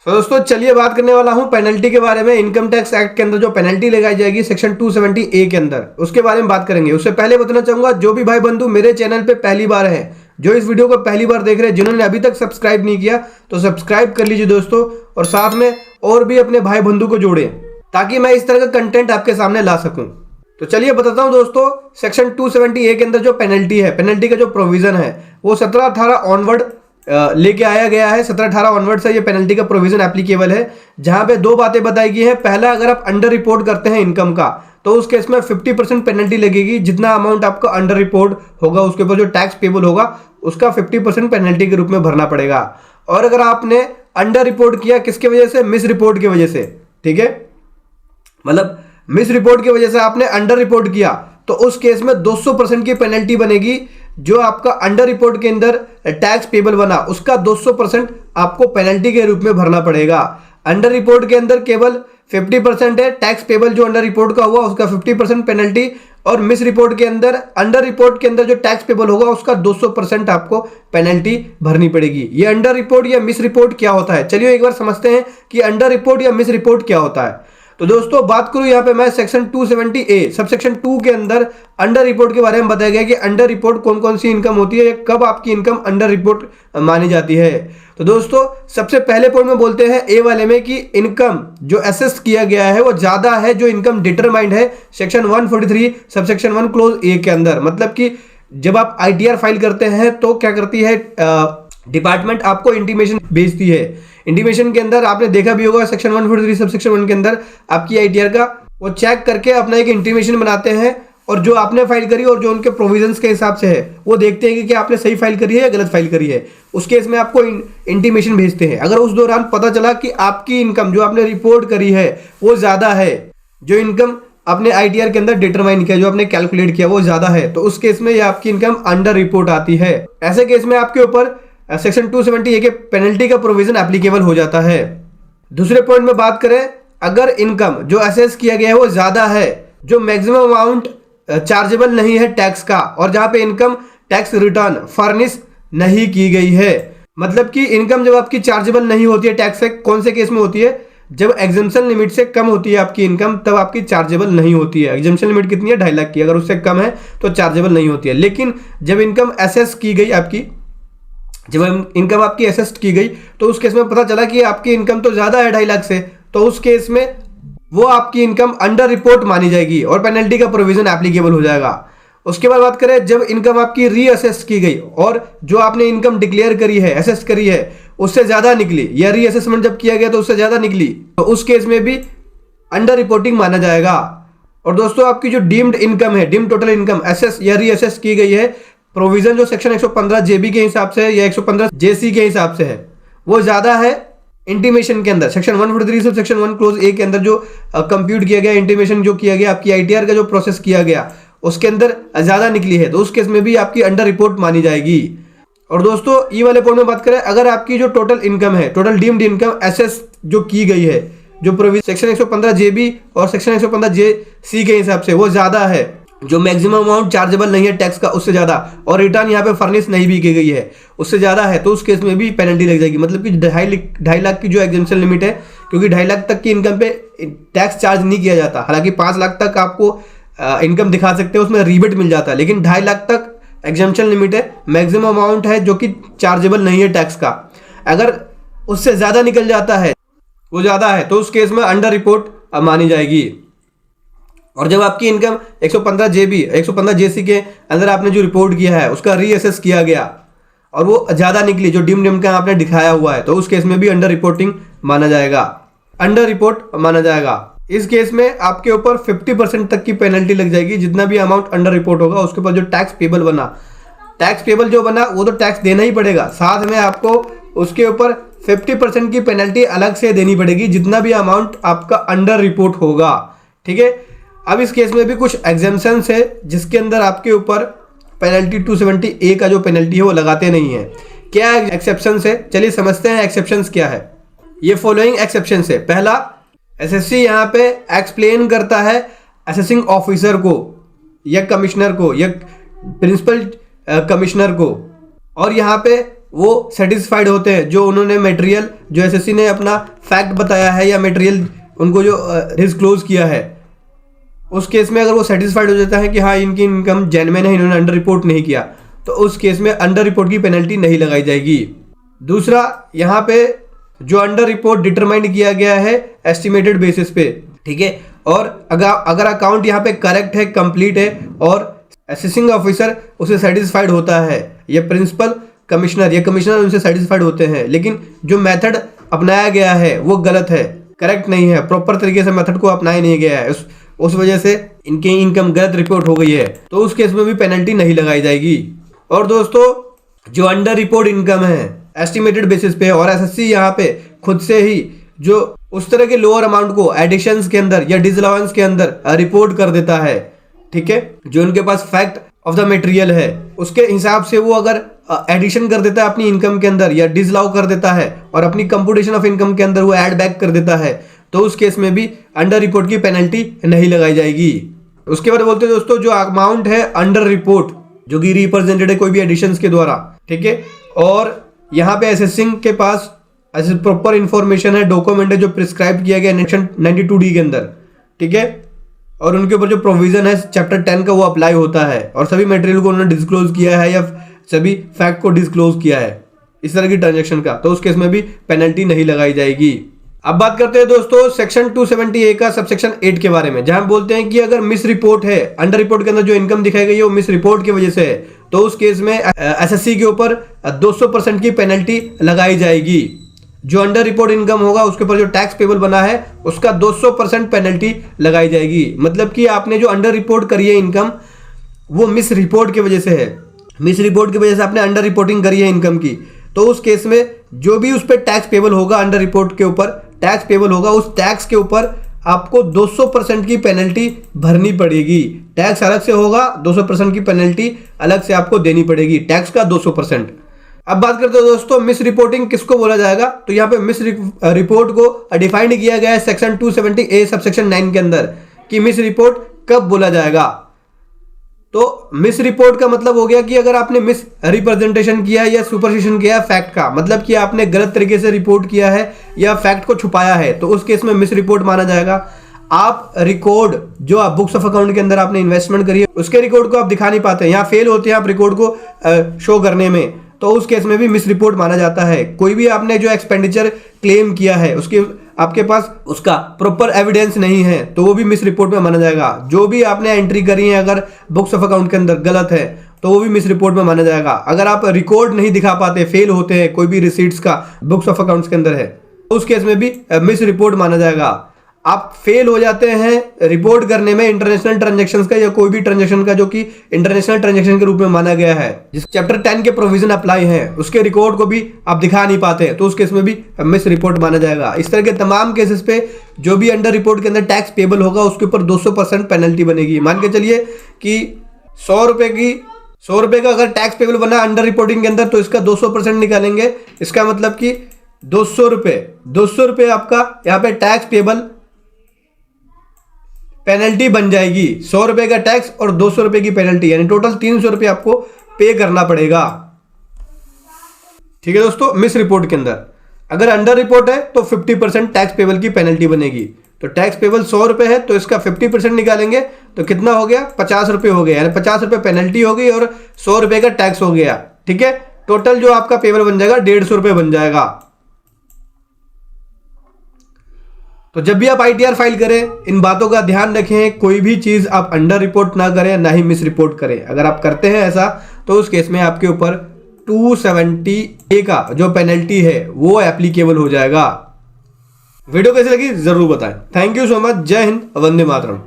तो दोस्तों चलिए बात करने वाला हूं पेनल्टी के बारे में। इनकम टैक्स एक्ट के अंदर जो पेनल्टी लगाई जाएगी सेक्शन 270A के अंदर, उसके बारे में बात करेंगे। उससे पहले बताना चाहूंगा, जो भी भाई बंधु मेरे चैनल पे पहली बार है, जो इस वीडियो को पहली बार देख रहे हैं, जिन्होंने अभी तक सब्सक्राइब नहीं किया तो सब्सक्राइब कर लीजिए दोस्तों, और साथ में और भी अपने भाई बंधु को जोड़े ताकि मैं इस तरह का कंटेंट आपके सामने ला सकूं। तो चलिए बताता हूं दोस्तों, सेक्शन 270A के अंदर जो पेनल्टी है, पेनल्टी का जो प्रोविजन है वो 17-18 ऑनवर्ड लेके आया गया है। 17-18 ऑनवर्ड से ये पेनल्टी का प्रोविजन एप्लीकेबल है, जहां पे दो बातें बताई गई है। पहला, अगर आप अंडर रिपोर्ट करते हैं इनकम का तो उस केस में 50% पेनल्टी लगेगी। जितना अमाउंट आपका अंडर रिपोर्ट होगा उसके ऊपर जो टैक्स पेबल होगा उसका 50% पेनल्टी के रूप में भरना पड़ेगा। और अगर आपने अंडर रिपोर्ट किया किसकी वजह से? मिस रिपोर्ट की वजह से, ठीक है, मतलब मिस रिपोर्ट की वजह से आपने अंडर रिपोर्ट किया तो उस केस में 200% की पेनल्टी बनेगी। जो आपका अंडर रिपोर्ट के अंदर टैक्स पेबल बना उसका 200% आपको पेनल्टी के रूप में भरना पड़ेगा। अंडर रिपोर्ट के अंदर केवल 50% है टैक्स पेबल, जो अंडर रिपोर्ट का हुआ उसका 50% पेनल्टी, और मिस रिपोर्ट के अंदर, अंडर रिपोर्ट के अंदर जो टैक्स पेबल होगा उसका 200% आपको पेनल्टी भरनी पड़ेगी। ये अंडर रिपोर्ट या मिस रिपोर्ट क्या होता है, चलिए एक बार समझते हैं कि अंडर रिपोर्ट या मिस रिपोर्ट क्या होता है। तो दोस्तों बात करूं यहाँ पे मैं सेक्शन 270A सबसेक्शन 2 के अंदर अंडर रिपोर्ट के बारे में बताया गया कि अंडर रिपोर्ट कौन कौन सी इनकम होती है या कब आपकी इनकम अंडर रिपोर्ट मानी जाती है। तो दोस्तों सबसे पहले पॉइंट में बोलते हैं ए वाले में कि इनकम जो असेस किया गया है वो ज्यादा है जो इनकम डिटरमाइंड है सेक्शन 143 सबसेक्शन 1 क्लोज ए के अंदर। मतलब कि जब आप ITR फाइल करते हैं तो क्या करती है डिपार्टमेंट, आपको इंटीमेशन भेजती है। इंटीमेशन के अंदर आपने देखा भी होगा सेक्शन 143 सबसेक्शन 1 के अंदर आपकी ITR का वो चेक करके अपना एक इंटीमेशन बनाते हैं, और जो आपने फाइल करी और जो उनके प्रोविजंस के हिसाब से है वो देखते हैं कि आपने सही फाइल करी है या गलत फाइल करी है। उस केस में आपको इंटीमेशन भेजते हैं। अगर उस दौरान पता चला कि आपकी इनकम जो आपने रिपोर्ट करी है वो ज्यादा है, जो इनकम आपने ITR के अंदर डिटरमाइन किया, जो आपने कैलकुलेट किया वो ज्यादा है, तो उस केस में ये आपकी इनकम अंडर रिपोर्ट आती है। ऐसे केस में आपके ऊपर सेक्शन 270A के पेनल्टी का प्रोविजन एप्लीकेबल हो जाता है। दूसरे पॉइंट में बात करें, अगर इनकम जो असेस किया गया है वो ज्यादा है, जो मैक्सिमम अमाउंट चार्जेबल नहीं है टैक्स का, और जहां पे इनकम टैक्स रिटर्न फर्निश नहीं की गई है। मतलब कि इनकम जब आपकी चार्जेबल नहीं होती है टैक्स से, कौन से केस में होती है? जब एग्जम्पशन लिमिट से कम होती है आपकी इनकम, तब आपकी चार्जेबल नहीं होती है। एग्जम्पशन लिमिट कितनी है? 2.5 लाख की। अगर उससे कम है तो चार्जेबल नहीं होती है। लेकिन जब इनकम असेस की गई आपकी, जब इनकम आपकी असेस की गई तो उस केस में पता चला कि आपकी इनकम तो ज्यादा है 2.5 लाख से, तो उस केस में वो आपकी इनकम अंडर रिपोर्ट मानी जाएगी और पेनल्टी का प्रोविजन एप्लीकेबल हो जाएगा। उसके बाद बात करें, जब इनकम आपकी रीअसेस की गई और जो आपने इनकम डिक्लेयर करी है, असेस करी है, उससे ज्यादा निकली, या रीअसेसमेंट जब किया गया तो उससे ज्यादा निकली, तो उस केस में भी अंडर रिपोर्टिंग माना जाएगा। और दोस्तों आपकी जो डीम्ड इनकम है, डीम्ड टोटल इनकम असेस या रीअसेस की गई है, प्रोविजन जो सेक्शन 115 JB के हिसाब से या 115 JC के हिसाब से है वो ज्यादा है इंटीमेशन के अंदर। सेक्शन 143 से सेक्शन 1 क्लोज ए के अंदर जो कंप्यूट किया गया, इंटीमेशन जो किया गया, आपकी ITR का जो प्रोसेस किया गया उसके अंदर ज्यादा निकली है, तो उस केस में भी आपकी अंडर रिपोर्ट मानी जाएगी। और दोस्तों ई वाले पॉइंट में बात करें, अगर आपकी जो टोटल इनकम है, टोटल डीम्ड इनकम असेस जो की गई है, जो प्रोविजन सेक्शन 115 JB और सेक्शन 115 JC के हिसाब से वो ज्यादा है, जो मैक्सिमम अमाउंट चार्जेबल नहीं है टैक्स का उससे ज्यादा, और रिटर्न यहाँ पे फर्निश नहीं भी की गई है उससे ज्यादा है, तो उस केस में भी पेनल्टी लग जाएगी। मतलब कि 2.5 लाख की जो एग्जम्पशन लिमिट है, क्योंकि 2.5 लाख तक की इनकम पे टैक्स चार्ज नहीं किया जाता। हालांकि 5 लाख तक आपको इनकम दिखा सकते हैं, उसमें रिबेट मिल जाता है, लेकिन 2.5 लाख तक एग्जम्पशन लिमिट है, मैक्सिमम अमाउंट है जो कि चार्जेबल नहीं है टैक्स का। अगर उससे ज्यादा निकल जाता है, वो ज्यादा है, तो उस केस में अंडर रिपोर्ट मानी जाएगी। और जब आपकी इनकम 115 JB 115 JC के अंदर आपने जो रिपोर्ट किया है उसका रीअसेस किया गया और वो ज्यादा निकली, जो डीम्ड इनकम आपने दिखाया हुआ है, तो उस केस में भी अंडर रिपोर्टिंग माना जाएगा, अंडर रिपोर्ट माना जाएगा। इस केस में आपके ऊपर 50% तक की पेनल्टी लग जाएगी। जितना भी अमाउंट अंडर रिपोर्ट होगा उसके ऊपर जो टैक्स पेबल बना, टैक्स पेबल जो बना वो तो टैक्स देना ही पड़ेगा, साथ में आपको उसके ऊपर 50% की पेनल्टी अलग से देनी पड़ेगी, जितना भी अमाउंट आपका अंडर रिपोर्ट होगा। ठीक है, अब इस केस में भी कुछ एग्जेम्पशंस है जिसके अंदर आपके ऊपर पेनल्टी 270A का जो पेनल्टी है वो लगाते नहीं है। क्या एक्सेप्शंस है, चलिए समझते हैं एक्सेप्शंस क्या है। ये फॉलोइंग एक्सेप्शंस है। पहला, SSC यहाँ पे एक्सप्लेन करता है असेसिंग ऑफिसर को या कमिश्नर को या प्रिंसिपल कमिश्नर को, और यहाँ पे वो सेटिस्फाइड होते हैं, जो उन्होंने मटेरियल जो एसएससी ने अपना फैक्ट बताया है या मटेरियल उनको जो डिस्क्लोज किया है, उस केस में अगर वो सेटिस्फाइड हो जाता है कि हाँ इनकी इनकम जेन्युइन है, इन्होंने अंडर रिपोर्ट नहीं किया, तो उस केस में अंडर रिपोर्ट की पेनल्टी नहीं लगाई जाएगी। दूसरा, यहाँ पे जो अंडर रिपोर्ट डिटरमाइन किया गया है एस्टिमेटेड बेसिस पे, ठीक है, और अगर अकाउंट यहाँ पे करेक्ट है, कंप्लीट है और असेसिंग ऑफिसर उसे सेटिस्फाइड होता है, या प्रिंसिपल कमिश्नर या कमिश्नर उनसे सेटिस्फाइड होते हैं, लेकिन जो मेथड अपनाया गया है वो गलत है, करेक्ट नहीं है, प्रॉपर तरीके से मेथड को अपनाया नहीं गया है, उस वजह से इनकी इनकम गलत रिपोर्ट हो गई है, तो उस केस में भी पेनल्टी नहीं लगाई जाएगी। और दोस्तों, जो अंडर रिपोर्ट इनकम है एस्टिमेटेड बेसिस पे, और एसएससी यहाँ पे खुद से ही जो उस तरह के लोअर अमाउंट को एडिशंस के अंदर या डिसअलाउंस के अंदर रिपोर्ट कर देता है, ठीक है, जो उनके पास फैक्ट ऑफ द मटेरियल है उसके हिसाब से वो अगर एडिशन कर देता है अपनी इनकम के अंदर या डिसअलाउ कर देता है और अपनी कंप्यूटेशन ऑफ इनकम के अंदर वो ऐड बैक कर देता है, तो उस केस में भी अंडर रिपोर्ट की पेनल्टी नहीं लगाई जाएगी। उसके बाद बोलते हैं दोस्तों, जो अमाउंट है अंडर रिपोर्ट जो कि रिप्रेजेंटेड है कोई भी एडिशंस के द्वारा, ठीक है, और यहाँ पे असेसिंग के पास ऐसे प्रॉपर इंफॉर्मेशन है, डॉक्यूमेंट है जो प्रिस्क्राइब किया गया सेक्शन 92D के अंदर, ठीक है, और उनके ऊपर जो प्रोविजन है चैप्टर 10 का वो अप्लाई होता है, और सभी मटेरियल को उन्होंने डिस्क्लोज किया है या सभी फैक्ट को डिस्क्लोज किया है इस तरह की ट्रांजैक्शन का, तो उस केस में भी पेनल्टी नहीं लगाई जाएगी। अब बात करते हैं दोस्तों सेक्शन 270A का सबसेक्शन 8 के बारे में, जहां बोलते हैं कि अगर मिस रिपोर्ट है, अंडर रिपोर्ट के अंदर जो इनकम दिखाई गई है वो मिस रिपोर्ट की वजह से है, तो उस केस में एसएससी के ऊपर 200% की पेनल्टी लगाई जाएगी। जो अंडर रिपोर्ट इनकम होगा उसके ऊपर जो टैक्स पेबल बना है उसका 200% पेनल्टी लगाई जाएगी। मतलब कि आपने जो अंडर रिपोर्ट करी है इनकम वो मिस रिपोर्ट की वजह से है, मिस रिपोर्ट की वजह से आपने अंडर रिपोर्टिंग करी है इनकम की, तो उस केस में जो भी उस पर टैक्स पेबल होगा, अंडर रिपोर्ट के ऊपर टैक्स पेबल होगा, उस टैक्स के ऊपर आपको 200% की पेनल्टी भरनी पड़ेगी। टैक्स अलग से होगा, 200% की पेनल्टी अलग से आपको देनी पड़ेगी, टैक्स का 200%। अब बात करते हैं दोस्तों मिस रिपोर्टिंग किसको बोला जाएगा, तो यहाँ पे मिस रिपोर्ट को डिफाइंड किया गया है सेक्शन 270A सबसेक्शन 9 के अंदर कि मिस रिपोर्ट कब बोला जाएगा। तो मिस रिपोर्ट का मतलब हो गया कि अगर आपने मिस रिप्रेजेंटेशन किया है या सुपरसेशन किया है फैक्ट का, मतलब कि आपने गलत तरीके से रिपोर्ट किया है या फैक्ट को छुपाया है, तो उस केस में मिस रिपोर्ट माना जाएगा। आप रिकॉर्ड जो आप बुक्स ऑफ अकाउंट के अंदर आपने इन्वेस्टमेंट करी है उसके रिकॉर्ड को आप दिखा नहीं पाते, यहाँ फेल होते हैं आप रिकॉर्ड को शो करने में, तो उस केस में भी मिस रिपोर्ट माना जाता है। कोई भी आपने जो एक्सपेंडिचर क्लेम किया है उसके आपके पास उसका प्रॉपर एविडेंस नहीं है, तो वो भी मिस रिपोर्ट में माना जाएगा। जो भी आपने एंट्री करी है अगर बुक्स ऑफ अकाउंट के अंदर गलत है तो वो भी मिस रिपोर्ट में माना जाएगा। अगर आप रिकॉर्ड नहीं दिखा पाते, फेल होते हैं कोई भी रिसीट्स का बुक्स ऑफ अकाउंट्स के अंदर है, तो उस केस में भी मिस रिपोर्ट माना जाएगा। आप फेल हो जाते हैं रिपोर्ट करने में इंटरनेशनल ट्रांजैक्शंस का या कोई भी ट्रांजैक्शन का जो कि इंटरनेशनल ट्रांजैक्शन के रूप में माना गया है, जिस चैप्टर 10 के प्रोविजन अप्लाई हैं, उसके रिकॉर्ड को भी आप दिखा नहीं पाते, तो उस केस में भी मिस रिपोर्ट माना जाएगा। इस तरह के तमाम केसेस पे जो भी अंडर रिपोर्ट के अंदर टैक्स पेबल होगा उसके ऊपर 200% पेनल्टी बनेगी। मान के चलिए कि 100 रुपए का अगर टैक्स पेबल बना अंडर रिपोर्टिंग के अंदर, तो इसका 200% निकालेंगे, इसका मतलब कि 200 रुपए आपका यहाँ पे टैक्स पेबल पेनल्टी बन जाएगी। 100 रुपए का टैक्स और 200 रुपए की पेनल्टी, यानी टोटल 300 रुपए आपको पे करना पड़ेगा। ठीक है दोस्तों, मिस रिपोर्ट के अंदर अगर अंडर रिपोर्ट है तो 50% टैक्स पेबल की पेनल्टी बनेगी। तो टैक्स पेबल 100 रुपए है तो इसका 50% निकालेंगे तो कितना हो गया, 50 रुपए हो गया, यानी 50 रुपए पेनल्टी हो गई और 100 रुपए का टैक्स हो गया। ठीक है, टोटल जो आपका पेबल बन जाएगा 150 रुपए बन जाएगा। तो जब भी आप आईटीआर फाइल करें इन बातों का ध्यान रखें, कोई भी चीज आप अंडर रिपोर्ट ना करें, ना ही मिस रिपोर्ट करें। अगर आप करते हैं ऐसा तो उस केस में आपके ऊपर 270A का जो पेनल्टी है वो एप्लीकेबल हो जाएगा। वीडियो कैसी लगी जरूर बताएं। Thank you so much. जय हिंद, वंदे मातरम।